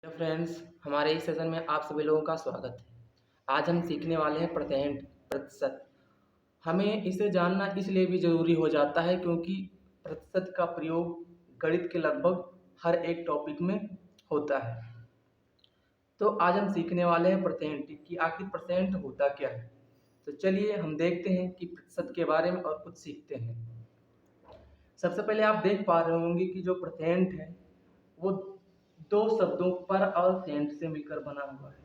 Hello friends, हमारे इस session में आप सभी लोगों का स्वागत है। आज हम सीखने वाले हैं प्रतिशत। हमें इसे जानना इसलिए भी ज़रूरी हो जाता है क्योंकि प्रतिशत का प्रयोग गणित के लगभग हर एक टॉपिक में होता है। तो आज हम सीखने वाले हैं परसेंट कि आखिर परसेंट होता क्या है। तो चलिए हम देखते हैं कि प्रतिशत के बारे में और कुछ सीखते हैं। सबसे पहले आप देख पा रहे होंगे कि जो परसेंट है वो दो शब्दों पर और सेंट से मिलकर बना हुआ है,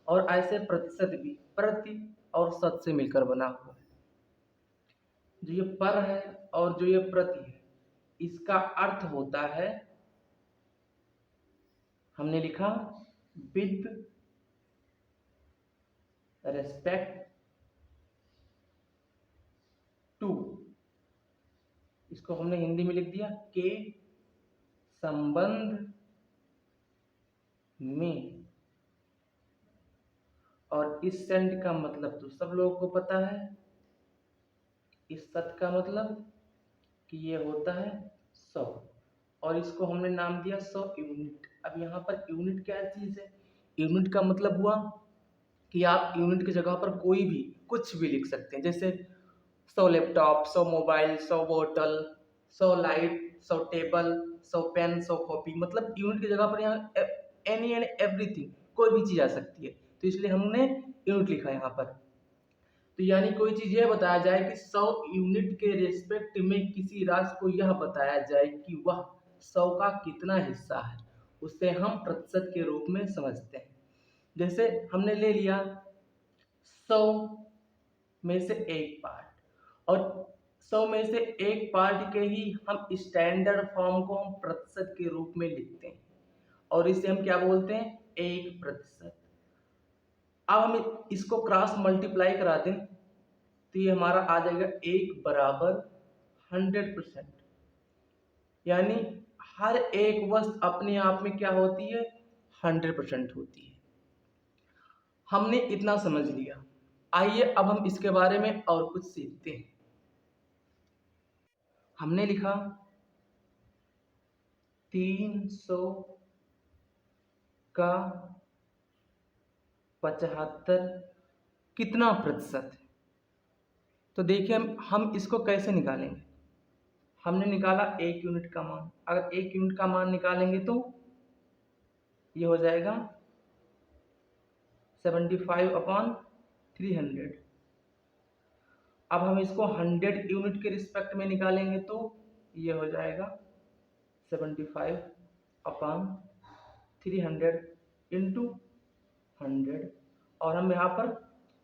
और ऐसे प्रतिशत भी प्रति और शत से मिलकर बना हुआ है। जो ये पर है और जो ये प्रति है, इसका अर्थ होता है, हमने लिखा विद रेस्पेक्ट टू, इसको हमने हिंदी में लिख दिया के संबंध में। और इस सेंट का मतलब तो सब लोगों को पता है, इस शत का मतलब कि ये होता है 100, और इसको हमने नाम दिया 100 यूनिट। अब यहाँ पर यूनिट क्या चीज़ है? यूनिट का मतलब हुआ कि आप यूनिट की जगह पर कोई भी कुछ भी लिख सकते हैं, जैसे 100 लैपटॉप, 100 मोबाइल, 100 बोतल, 100 लाइट, 100 टेबल, 100 पेन, 100 कॉपी। मतलब यूनिट की जगह पर यहाँ एनी एंड एवरीथिंग, कोई भी चीज़ आ सकती है, तो इसलिए हमने यूनिट लिखा यहाँ पर। तो यानी कोई चीज़ यह बताया जाए कि 100 यूनिट के रेस्पेक्ट में किसी राशि को यह बताया जाए कि वह 100 का कितना हिस्सा है, उसे हम प्रतिशत के रूप में समझते हैं। जैसे हमने ले लिया 100 में से एक पार्ट, और 100 में से एक पार्ट के ही हम स्टैंडर्ड फॉर्म को हम प्रतिशत के रूप में लिखते हैं, और इसे हम क्या बोलते हैं? 1%। अब हम इसको क्रॉस मल्टीप्लाई करा दें तो ये हमारा आ जाएगा 1 बराबर 100%। यानी हर एक वस्तु अपने आप में क्या होती है? 100% होती है। हमने इतना समझ लिया, आइए अब हम इसके बारे में और कुछ सीखते हैं। हमने लिखा 300 का 75 कितना प्रतिशत है? तो देखिए हम इसको कैसे निकालेंगे। हमने निकाला 1 यूनिट का मान। अगर 1 यूनिट का मान निकालेंगे तो ये हो जाएगा 75/300। अब हम इसको 100 यूनिट के रिस्पेक्ट में निकालेंगे तो ये हो जाएगा 75/300 इंटू 100, और हम यहाँ पर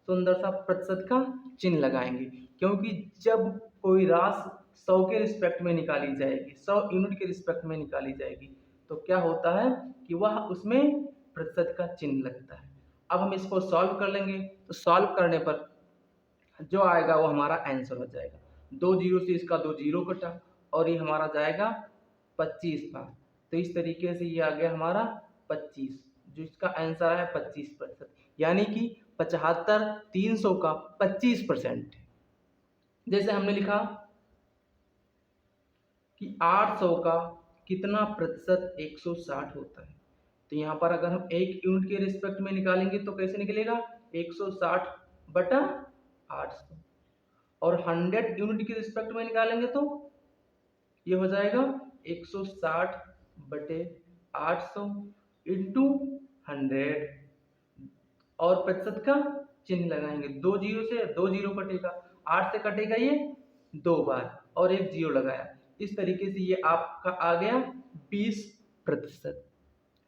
सुंदर सा प्रतिशत का चिन्ह लगाएंगे, क्योंकि जब कोई राशि 100 के रिस्पेक्ट में निकाली जाएगी, 100 यूनिट के रिस्पेक्ट में निकाली जाएगी, तो क्या होता है कि वह उसमें प्रतिशत का चिन्ह लगता है। अब हम इसको सॉल्व कर लेंगे, तो सॉल्व करने पर जो आएगा वो हमारा आंसर हो जाएगा। 2 जीरो से इसका 2 जीरो कटा, और ये हमारा जाएगा 25 बार। तो इस तरीके से ये आ गया हमारा 25, जो इसका आंसर है 25%। यानी कि 75 300 का 25% है। जैसे हमने लिखा कि 800 का कितना प्रतिशत 160 होता है, तो यहाँ पर अगर हम 1 यूनिट के रिस्पेक्ट में निकालेंगे तो कैसे निकलेगा? 160/800। और 100 यूनिट के रिस्पेक्ट में निकालेंगे तो ये हो जाएगा 160/800 इंटू 100, और प्रतिशत का चिन्ह लगाएंगे। 2 जीरो से 2 जीरो कटेगा, 8 से कटेगा ये 2 बार, और एक जीरो लगाया। इस तरीके से ये आपका आ गया 20%।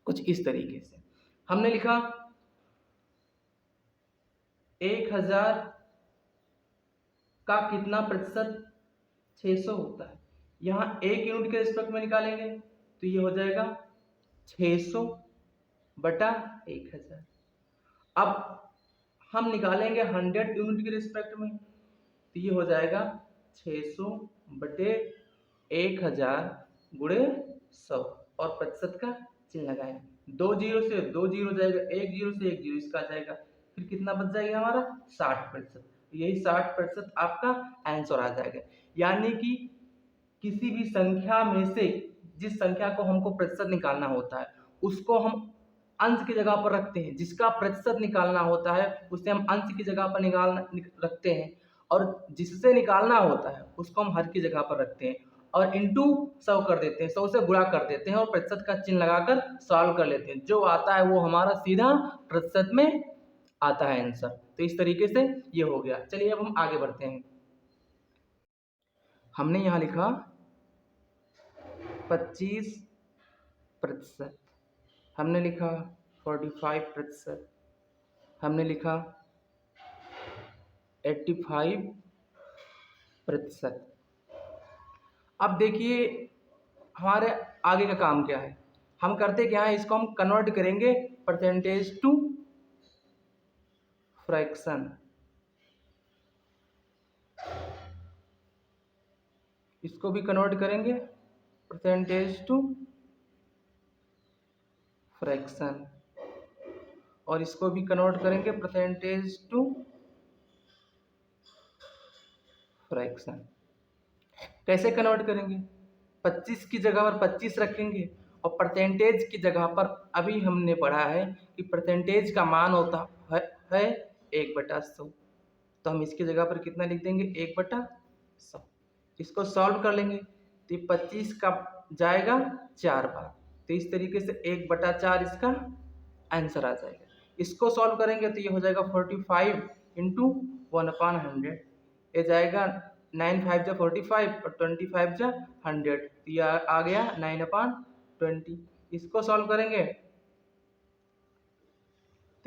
कुछ इस तरीके से हमने लिखा 1000 का कितना प्रतिशत 600 होता है। यहाँ 1 यूनिट के रिस्पेक्ट में निकालेंगे तो ये हो जाएगा 600/1000। अब हम निकालेंगे 100 यूनिट के रिस्पेक्ट में, तो ये हो जाएगा 600/1000 गुणे 100, और प्रतिशत का चिन्ह लगाएंगे। 2 जीरो से 2 जीरो जाएगा, 1 जीरो से 1 जीरो, इसका जाएगा, फिर कितना बच जाएगा हमारा? 60%। यही 60% आपका आंसर आ जाएगा। यानी कि किसी भी संख्या में से जिस संख्या को हमको प्रतिशत निकालना होता है, उसको हम अंश की जगह पर रखते हैं। जिसका प्रतिशत निकालना होता है उसे हम अंश की जगह पर रखते हैं, और जिससे निकालना होता है उसको हम हर की जगह पर रखते हैं और इंटू 100 कर देते हैं, 100 से गुणा कर देते हैं और प्रतिशत का चिन्ह लगाकर सॉल्व कर लेते हैं। जो आता है वो हमारा सीधा प्रतिशत में आता है आंसर। तो इस तरीके से ये हो गया। चलिए अब हम आगे बढ़ते हैं। हमने यहाँ लिखा 25%, हमने लिखा 45%, हमने लिखा 85%। अब देखिए हमारे आगे का काम क्या है। हम करते क्या है, इसको हम कन्वर्ट करेंगे परसेंटेज टू फ्रैक्शन। इसको भी कन्वर्ट करेंगे परसेंटेज टू फ्रैक्शन, और इसको भी कन्वर्ट करेंगे परसेंटेज टू फ्रैक्शन। कैसे कन्वर्ट करेंगे? 25 की जगह पर 25 रखेंगे और परसेंटेज की जगह पर अभी हमने पढ़ा है कि परसेंटेज का मान होता है 1/100। तो हम इसकी जगह पर कितना लिख देंगे, 1/100। इसको सॉल्व कर लेंगे तो 25 का जाएगा 4 बार, तो इस तरीके से 1/4 इसका आंसर आ जाएगा। इसको सॉल्व करेंगे तो ये हो जाएगा 45 इंटू 1/100। ये जाएगा 9 5 जा 45 और 25 जा 100, तो ये आ गया 9/20। इसको सॉल्व करेंगे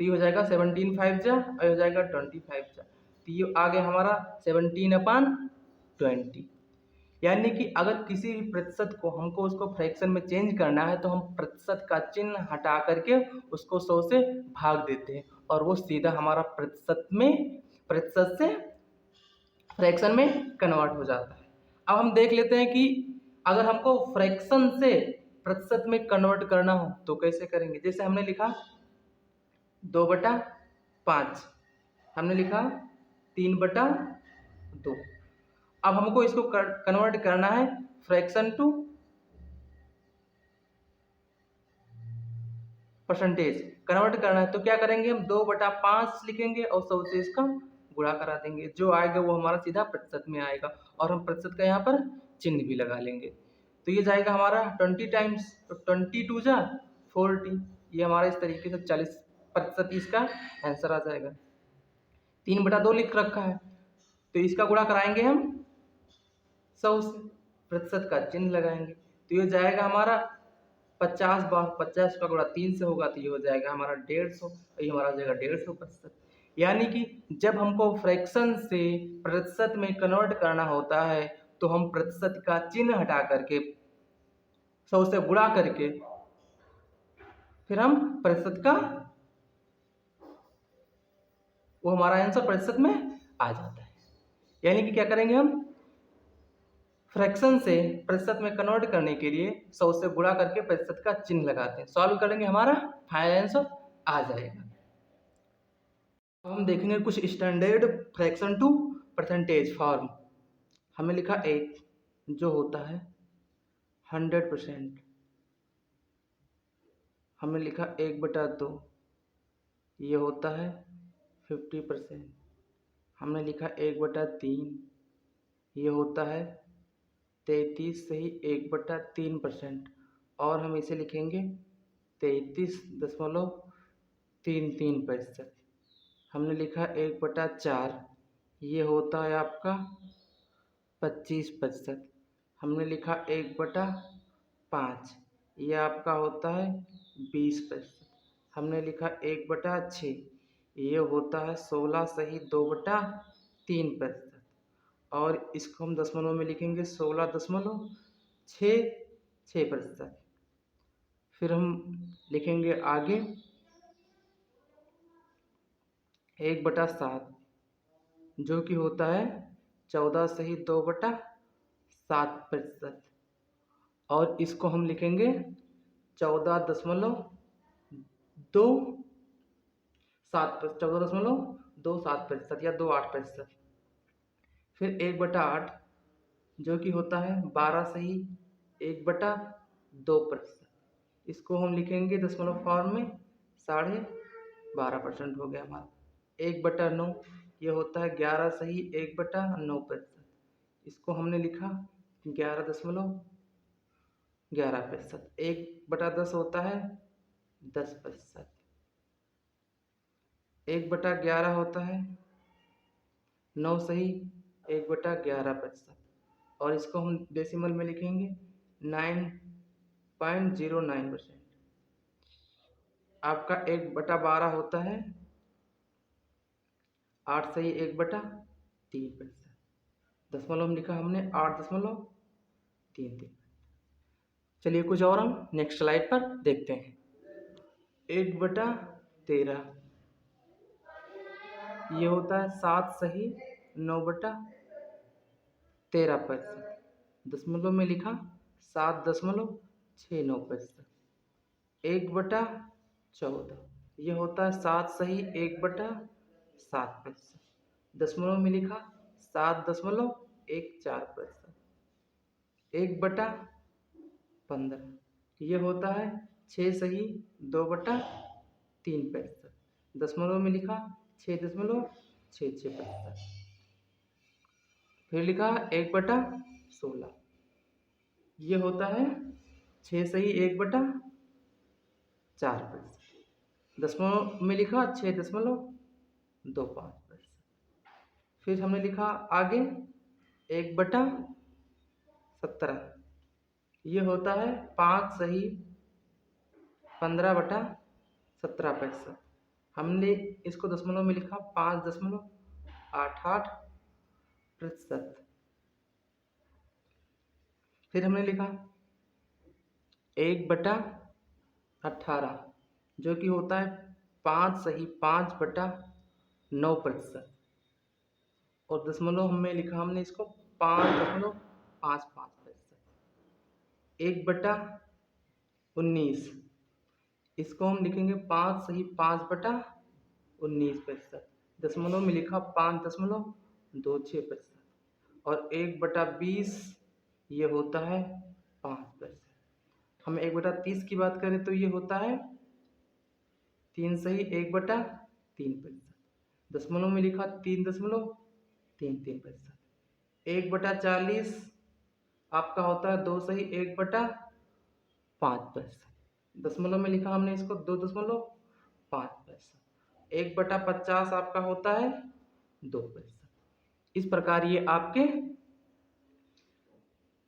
तो ये हो जाएगा 17 5 जा और ये हो जाएगा 25 जा, तो ये आ गया हमारा 17/20। यानी कि अगर किसी भी प्रतिशत को हमको उसको फ्रैक्शन में चेंज करना है तो हम प्रतिशत का चिन्ह हटा करके उसको 100 से भाग देते हैं और वो सीधा हमारा प्रतिशत से फ्रैक्शन में कन्वर्ट हो जाता है। अब हम देख लेते हैं कि अगर हमको फ्रैक्शन से प्रतिशत में कन्वर्ट करना हो तो कैसे करेंगे। जैसे हमने लिखा 2/5, हमने लिखा 3/2। अब हमको इसको कन्वर्ट करना है फ्रैक्शन टू परसेंटेज कन्वर्ट करना है, तो क्या करेंगे, हम 2/5 लिखेंगे और 100 से इसका गुणा करा देंगे। जो आएगा वो हमारा सीधा प्रतिशत में आएगा और हम प्रतिशत का यहाँ पर चिन्ह भी लगा लेंगे। तो ये जाएगा हमारा 20 टाइम्स, तो 22 जा 40, ये हमारा इस तरीके से 40% इसका आंसर आ जाएगा। 3/2 लिख रखा है तो इसका गुणा कराएंगे हम 100 से, प्रतिशत का चिन्ह लगाएंगे तो ये जाएगा हमारा 50 बार, 50 का गुणा 3 से होगा तो ये हो जाएगा हमारा 150, तो ये हमारा हो जाएगा 150%। यानी कि जब हमको फ्रैक्शन से प्रतिशत में कन्वर्ट करना होता है तो हम प्रतिशत का चिन्ह हटा करके 100 से गुणा करके फिर हम प्रतिशत का वो हमारा आंसर प्रतिशत में आ जाता है। यानी कि क्या करेंगे, हम फ्रैक्शन से प्रतिशत में कन्वर्ट करने के लिए 100 से गुणा करके प्रतिशत का चिन्ह लगाते हैं, सॉल्व करेंगे, हमारा फाइनल आंसर आ जाएगा। अब हम देखेंगे कुछ standard fraction to percentage form. हमें लिखा 1 जो होता है 100%, हमने लिखा 1/2 ये होता है 50%, हमने लिखा 1/3 ये होता है 33 से ही 1/3%, और हम इसे लिखेंगे 33.33%। हमने लिखा 1/4 ये होता है आपका 25%, हमने लिखा 1/5 ये आपका होता है 20%, हमने लिखा 1/6 ये होता है 16 सही 2/3%, और इसको हम दशमलव में लिखेंगे 16.66%। फिर हम लिखेंगे आगे 1/7 जो कि होता है 14 सही 2/7%, और इसको हम लिखेंगे 14.27% या 28%। फिर 1/8 जो कि होता है 12 सही 1/2%, इसको हम लिखेंगे दशमलव फॉर्म में 12.5% हो गया हमारा। 1/9 ये होता है 11 सही 1/9%। इसको हमने लिखा 11.11%। 1/10 होता है 10%। 1/11 होता है 9 सही 1/11%। और इसको हम डेसिमल में लिखेंगे 9.09%। आपका 1/12 होता है 8 सही 1/3%। दशमलव में लिखा हमने 8.33। चलिए कुछ और हम नेक्स्ट स्लाइड पर देखते हैं। 1/13 ये होता है 7 सही 9/13%। दशमलव में लिखा 7.69%। 1/14 ये होता है 7 सही 1/7%। दशमलव में लिखा 7.14%। 1/15 ये होता है 6 सही 2/3%। दशमलव में लिखा 6.66%। फिर लिखा 1/16 ये होता है 6 सही 1/4%। दशमलव में लिखा 6.25%। फिर हमने लिखा आगे 1/17 ये होता है 5 सही 15/17%। हमने इसको दशमलव में लिखा 5.88%। फिर हमने लिखा 1/18 जो कि होता है 5 सही 5/9%। और दशमलव में लिखा हमने इसको 5.55%। 1/19 इसको हम लिखेंगे 5 सही 5/19%। दशमलव में लिखा 5.26%। और 1/20 ये होता है 5%। हम 1/30 की बात करें तो ये होता है 3 सही 1/3%। दशमलव में लिखा 3.33%। 1/40 आपका होता है 2 सही 1/5%। दशमलव में लिखा हमने इसको 2.5%। 1/50 आपका होता है 2%। इस प्रकार ये आपके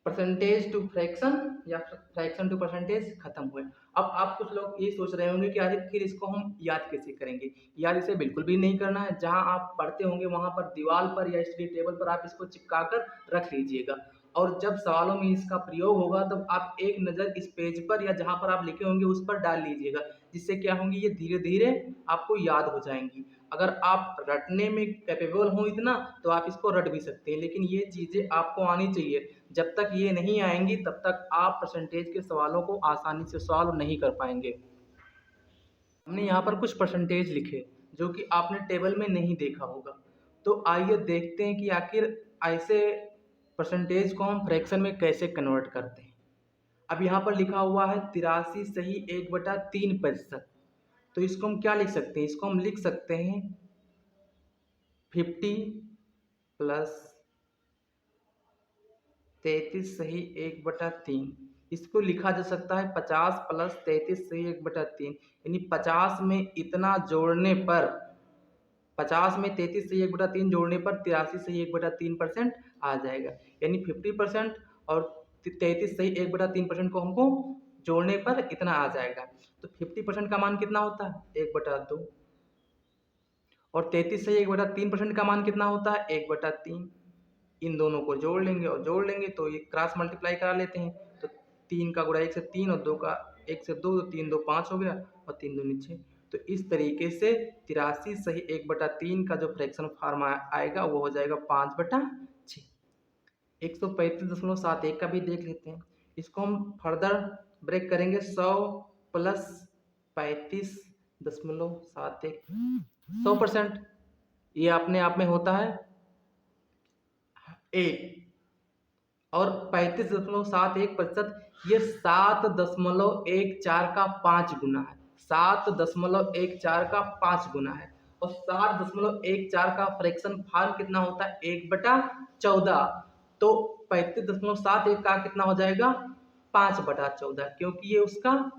परसेंटेज टू फ्रैक्शन या फ्रैक्शन टू परसेंटेज खत्म हुए। अब आप कुछ लोग ये सोच रहे होंगे कि आखिर इसको हम याद कैसे करेंगे। याद इसे बिल्कुल भी नहीं करना है। जहां आप पढ़ते होंगे वहां पर दीवार पर या स्टडी टेबल पर आप इसको चिपका कर रख लीजिएगा। और जब सवालों में इसका प्रयोग होगा तब आप एक नज़र इस पेज पर या जहां पर आप लिखे होंगे उस पर डाल लीजिएगा। जिससे क्या होंगी ये धीरे धीरे आपको याद हो जाएंगी। अगर आप रटने में कैपेबल हो इतना तो आप इसको रट भी सकते हैं, लेकिन ये चीज़ें आपको आनी चाहिए। जब तक ये नहीं आएंगी तब तक आप परसेंटेज के सवालों को आसानी से सॉल्व नहीं कर पाएंगे। हमने यहाँ पर कुछ परसेंटेज लिखे जो कि आपने टेबल में नहीं देखा होगा। तो आइए देखते हैं कि आखिर ऐसे परसेंटेज को हम फ्रैक्शन में कैसे कन्वर्ट करते हैं। अब यहाँ पर लिखा हुआ है 83 सही 1/3%। तो इसको हम क्या लिख सकते हैं? इसको हम लिख सकते हैं 50 प्लस 33 सही 1/3। इसको लिखा जा सकता है 50 प्लस 33 सही 1/3। यानी 50 में इतना जोड़ने पर 50 में 33 सही 1/3 जोड़ने पर 83 सही 1/3% आ जाएगा। यानी 50% और 33 सही 1/3% को हमको जोड़ने पर इतना आ जाएगा। तो 50% का मान कितना होता है 1/2 और 33 सही 1/3% का मान कितना होता है 1/3। इन दोनों को जोड़ लेंगे और जोड़ लेंगे तो ये क्रॉस मल्टीप्लाई करा लेते हैं। तो 3 का गुणा 1 से 3 और 2 का 1 से 2 तो 3 2 5 हो गया और 3 दूनी 6। तो इस तरीके से 83 सही 1/3 का जो फ्रैक्शन फॉर्म आएगा वो हो जाएगा 5/6। 135.71 का भी देख लेते हैं। इसको हम फर्दर ब्रेक करेंगे 100 प्लस 35.71 100%। ये अपने आप में होता है 1 और 35.71% ये 7.14 का 5 गुना है। 7.14 का 5 गुना है, और 7.14 का फ्रैक्शन फॉर्म कितना होता है 1/14, तो 35.71 का कितना हो जाएगा 5/14, क्योंकि ये उसका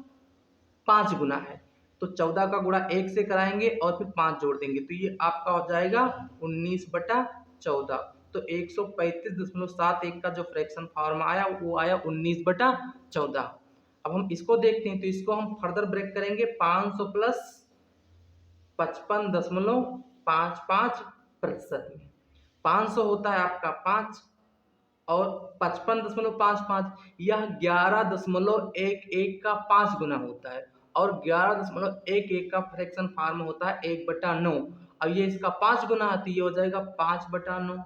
5 गुना है। तो 14 का गुणा 1 से कराएंगे और फिर 5 जोड़ देंगे, तो ये आपका हो जाएगा 19/14। तो 135.71 का जो फ्रैक्शन फॉर्म आया वो आया 19/14। अब हम इसको देखते हैं, तो इसको हम फर्दर ब्रेक करेंगे 500 प्लस 55.55% में। 500 होता है आपका 5 और 55.55, यह 11.11 का 5 गुना होता है, और 11.11 का फ्रैक्शन फॉर्म होता है 1/9। अब ये इसका 5 गुना है, तो ये हो जाएगा 5/9।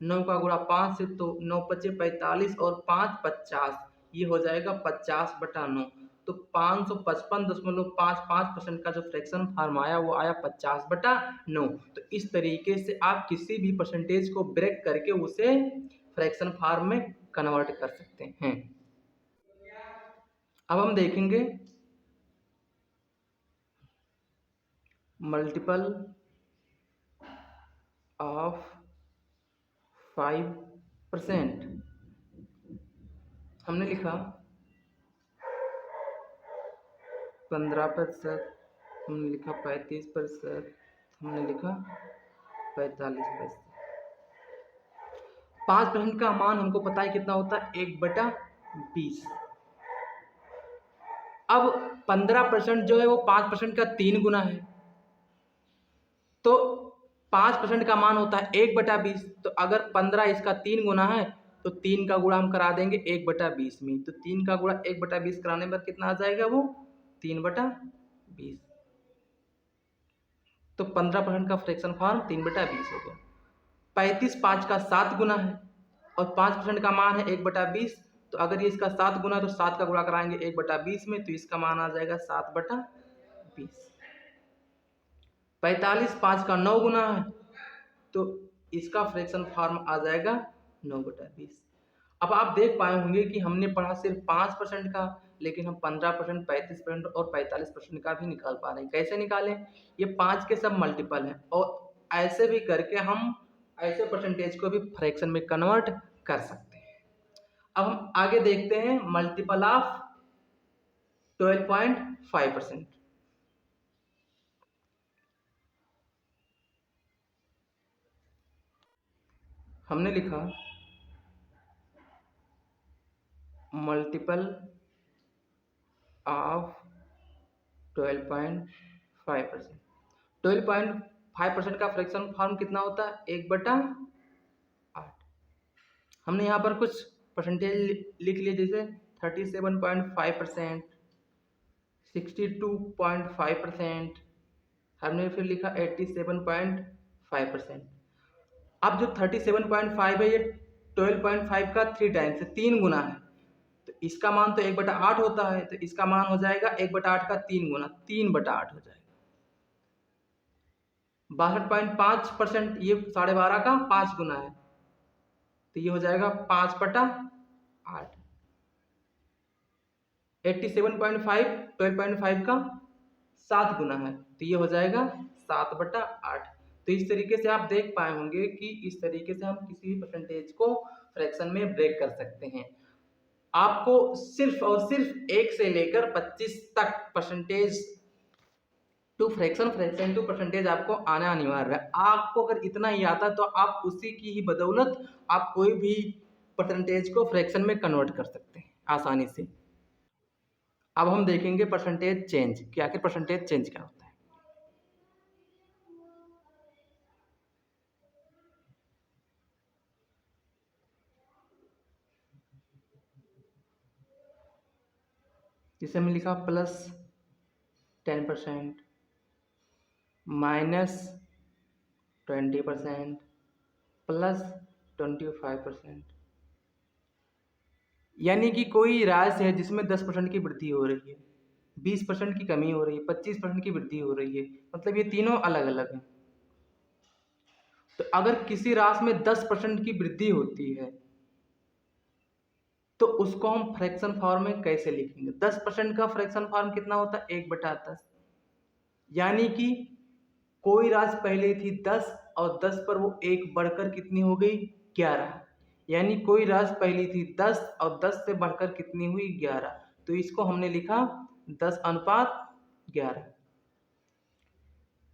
9 का गुणा 5 से, तो 9 पचे 45 और 5 50, ये हो जाएगा 50/9। तो 555.55% का जो फ्रैक्शन फॉर्म आया वो आया 50/9। तो इस तरीके से आप किसी भी परसेंटेज को ब्रेक करके उसे फ्रैक्शन फॉर्म में कन्वर्ट कर सकते हैं। अब हम देखेंगे मल्टीपल ऑफ 5%। हमने लिखा 15%, हमने लिखा 35%, हमने लिखा 45%। 5% का मान हमको पता है कितना होता है 1/20। अब 15% जो है वो 5% का 3 गुना है, तो 5% का मान होता है 1/20। तो अगर 15 इसका 3 गुना है, तो 3 का गुणा हम करा देंगे 1/20 में, तो 3 का गुणा 1/20 कराने पर कितना आ जाएगा वो 3/20। तो 15% का फ्रैक्शन फॉर्म 3/20 हो गया। 35 5 का 7 गुना है, और 5% का मान है 1/20, तो अगर ये इसका 7 गुना है तो 7 का गुणा कराएंगे 1/20 में, तो इसका मान आ जाएगा 7/20। 45 5 का 9 गुना है, तो इसका फ्रैक्शन फॉर्म आ जाएगा 9/20। अब आप देख पाए होंगे कि हमने पढ़ा सिर्फ 5% का, लेकिन हम 15%, 35% और 45% का भी निकाल पा रहे हैं। कैसे निकालें? ये 5 के सब मल्टीपल हैं, और ऐसे भी करके हम ऐसे परसेंटेज को भी फ्रैक्शन में कन्वर्ट कर सकते हैं। अब हम आगे देखते हैं मल्टीपल ऑफ 12.5%। हमने लिखा मल्टीपल ऑफ 12.5%। 12.5% का फ्रैक्शन फॉर्म कितना होता है 1/8। हमने यहाँ पर कुछ परसेंटेज लिख लिए, जैसे 37.5%, 62.5%, हमने फिर लिखा 87.5%। अब जो 37.5 है ये 12.5 का 3 टाइम्स है, 3 गुना है, तो इसका मान तो 1/8 होता है, तो इसका मान हो जाएगा 1/8 का 3 गुना, 3/8 हो जाएगा। 62.5%, ये 12.5 का 5 गुना है, तो ये हो जाएगा 5/8। 87.5 12.5 का 7 गुना है, तो ये हो जाएगा 7/8। तो इस तरीके से आप देख पाए होंगे कि इस तरीके से हम किसी भी परसेंटेज को फ्रैक्शन में ब्रेक कर सकते हैं। आपको सिर्फ और सिर्फ 1 से लेकर 25 तक percentage to fraction, fraction to percentage आपको आना अनिवार्य है। आपको अगर इतना ही आता है तो आप उसी की ही बदौलत आप कोई भी परसेंटेज को फ्रैक्शन में कन्वर्ट कर सकते हैं आसानी से। अब हम देखेंगे परसेंटेज चेंज कि आखिर परसेंटेज चेंज क्या होता है। जिसे हमने लिखा +10%, -20%, +25%। यानी कि कोई राशि है जिसमें 10% की वृद्धि हो रही है, 20% की कमी हो रही है, 25% की वृद्धि हो रही है, मतलब ये तीनों अलग अलग हैं। तो अगर किसी राशि में 10% की वृद्धि होती है तो उसको हम फ्रैक्शन फॉर्म में कैसे लिखेंगे? 10% का फ्रैक्शन फॉर्म कितना होता है? 1/10। यानी कि कोई राशि पहले थी 10 और 10 पर वो 1 बढ़कर कितनी हो गई? 11। यानी कोई राशि पहली थी 10 और 10 से बढ़कर कितनी हुई? 11। तो इसको हमने लिखा 10:11।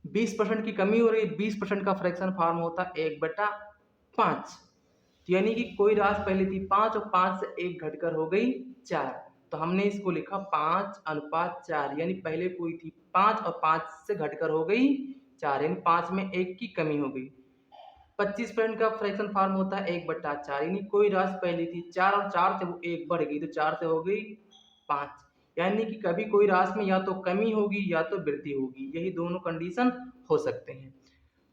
20% की कमी हो रही है, 20% का फ्रैक्शन फॉर्म होता है 1/5। यानी कि कोई राशि पहले थी 5 और 5 से 1 घटकर हो गई 4। तो हमने इसको लिखा 5:4। यानी पहले कोई थी 5 और 5 से घटकर हो गई 4, यानी 5 में 1 की कमी हो गई। 25% का फ्रैक्शन फॉर्म होता है 1/4। यानी कोई राशि पहले थी 4 और 4 से वो 1 बढ़ गई, तो 4 से हो गई 5। यानी कि कभी कोई राशि में या तो कमी होगी या तो वृद्धि होगी, यही दोनों कंडीशन हो सकते हैं।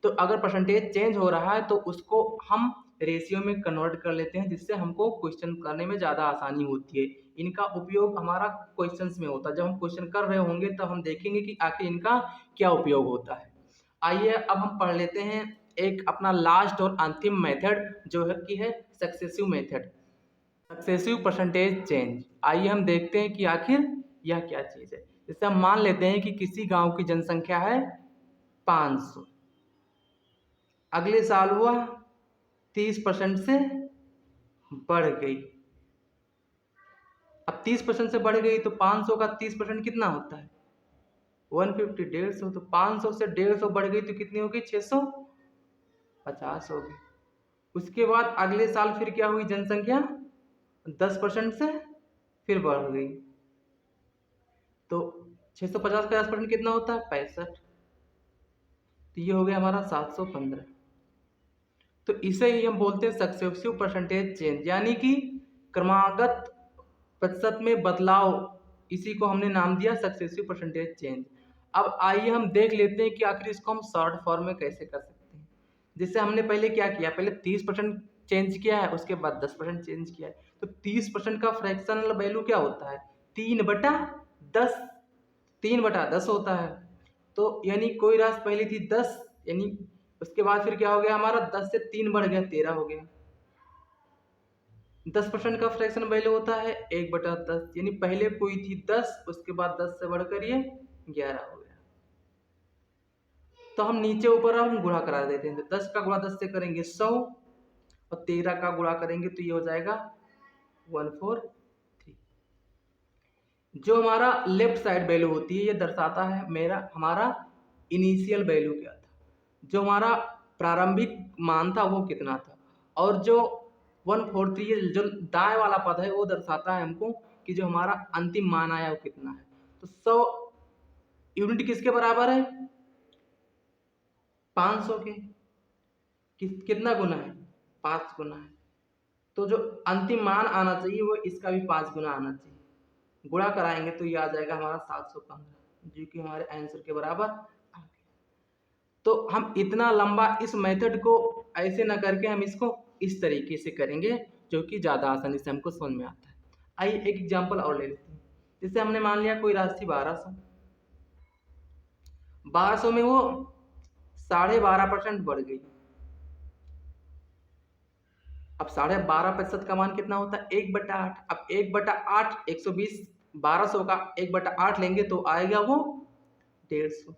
तो अगर परसेंटेज चेंज हो रहा है तो उसको हम रेशियो में कन्वर्ट कर लेते हैं, जिससे हमको क्वेश्चन करने में ज़्यादा आसानी होती है। इनका उपयोग हमारा क्वेश्चंस में होता है। जब हम क्वेश्चन कर रहे होंगे तब हम देखेंगे कि आखिर इनका क्या उपयोग होता है। आइए अब हम पढ़ लेते हैं एक अपना लास्ट और अंतिम मेथड, जो है कि है successive method, successive percentage change. आइए हम देखते हैं कि आखिर यह क्या चीज़ है। जैसे हम मान लेते हैं कि किसी गांव की जनसंख्या है 500, अगले साल हुआ 30% से बढ़ गई। अब 30% से बढ़ गई तो 500 का 30% कितना होता है? 150, 150। तो 500 से 150 बढ़ गई तो कितनी होगी? 650 होगी। उसके बाद अगले साल फिर क्या हुई? जनसंख्या 10% से फिर बढ़ गई, तो 650 का 10% कितना होता है? 65। तो ये हो गया हमारा 715। तो इसे ही हम बोलते हैं सक्सेसिव परसेंटेज चेंज, यानी कि क्रमागत प्रतिशत में बदलाव। इसी को हमने नाम दिया सक्सेसिव परसेंटेज चेंज। अब आइए हम देख लेते हैं कि आखिर इसको हम शॉर्ट फॉर्म में कैसे कर सकते हैं। जैसे हमने पहले क्या किया, पहले 30% चेंज किया है, उसके बाद 10% चेंज किया है। तो 30% का फ्रैक्शनल वैल्यू क्या होता है? 3/10। 3/10 होता है। तो यानी कोई राशि पहले थी 10, यानी उसके बाद फिर क्या हो गया हमारा? 10 से 3 बढ़ गया, 13 हो गया। 10% का फ्रैक्शन वैल्यू होता है 1/10। यानी पहले कोई थी 10, उसके बाद 10 से बढ़कर ये 11 हो गया। तो हम नीचे ऊपर हम गुणा करा देते हैं। 10 का गुणा 10 से करेंगे 100 और 13 का गुणा करेंगे तो ये हो जाएगा 143। जो हमारा लेफ्ट साइड वैल्यू होती है ये दर्शाता है हमारा इनिशियल वैल्यू क्या था, जो हमारा प्रारंभिक मान था वो कितना था। और जो 143 जो दाएं वाला पद है वो दर्शाता है हमको कि जो हमारा अंतिम मान आया वो कितना है। तो 100 यूनिट किसके बराबर है? 500 के। कितना गुना है? 5 गुना है। तो जो अंतिम मान आना चाहिए वो इसका भी 5 गुना आना चाहिए। गुणा कराएंगे तो ये आ जाएगा हमारा 715, जो कि हमारे आंसर के बराबर आ गया। तो हम इतना लंबा इस मेथड को ऐसे ना करके हम इसको इस तरीके से करेंगे, जो कि ज़्यादा आसानी से हमको समझ में आता है। आइए एक एग्जांपल और ले लेते हैं। जैसे हमने मान लिया कोई राशि 1200, 1200 में वो 12.5% बढ़ गई। अब 12.5% का मान कितना होता है? 1/8। अब 1/8 120, 1200 का 1/8 लेंगे तो आएगा वो 150।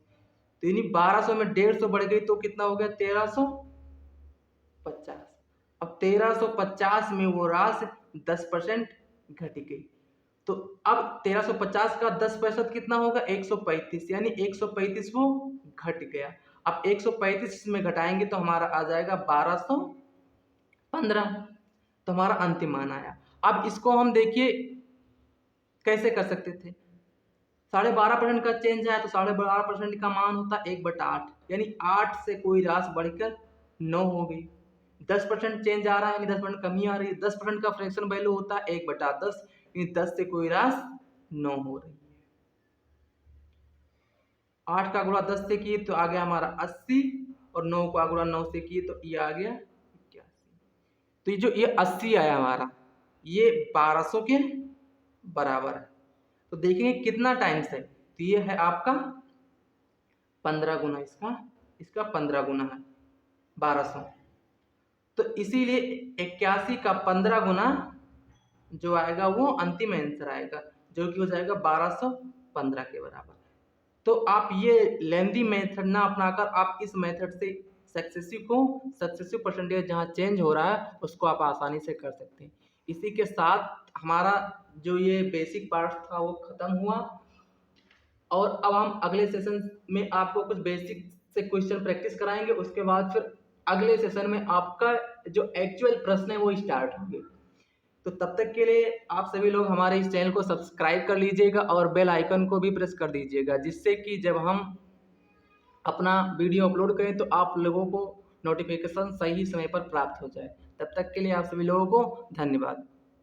तो यानी 1200 में 150 बढ़ गई तो कितना हो गया? 1350। अब 1350 में वो राशि 10% घट गई। तो अब 1350 का 10% कितना होगा? 135। यानी 135 वो घट गया। अब 135 में घटाएंगे तो हमारा आ जाएगा 1215। तो हमारा अंतिम मान आया। अब इसको हम देखिए कैसे कर सकते थे। 12.5% का चेंज आया तो 12.5% का मान होता 1/8। यानी 8 से कोई राशि बढ़कर 9 हो गई। 10% चेंज आ रहा है, यानी 10% कमी आ रही है। 10% का फ्रैक्शन वैल्यू होता है 1/10, यानी 10 से कोई राशि 9 हो रही है। 8 का गुणा 10 से किए तो आ गया हमारा 80, और 9 का गुणा 9 से किए तो ये आ गया 81। तो ये 80 आया हमारा, ये 1200 के बराबर है। तो देखेंगे कितना टाइम्स है, तो ये है आपका 15 गुना, इसका 15 गुना है 1200। तो इसीलिए 81 का 15 गुना जो आएगा वो अंतिम आंसर आएगा, जो कि हो जाएगा 1215 के बराबर। तो आप ये लेंदी मेथड ना अपनाकर आप इस मेथड से सक्सेसिव परसेंटेज जहाँ चेंज हो रहा है उसको आप आसानी से कर सकते हैं। इसी के साथ हमारा जो ये बेसिक पार्ट था वो ख़त्म हुआ, और अब हम अगले सेशन में आपको कुछ बेसिक से क्वेश्चन प्रैक्टिस कराएंगे। उसके बाद फिर अगले सेशन में आपका जो एक्चुअल प्रश्न है वो स्टार्ट होंगे। तो तब तक के लिए आप सभी लोग हमारे इस चैनल को सब्सक्राइब कर लीजिएगा और बेल आइकन को भी प्रेस कर दीजिएगा, जिससे कि जब हम अपना वीडियो अपलोड करें तो आप लोगों को नोटिफिकेशन सही समय पर प्राप्त हो जाए। तब तक के लिए आप सभी लोगों को धन्यवाद।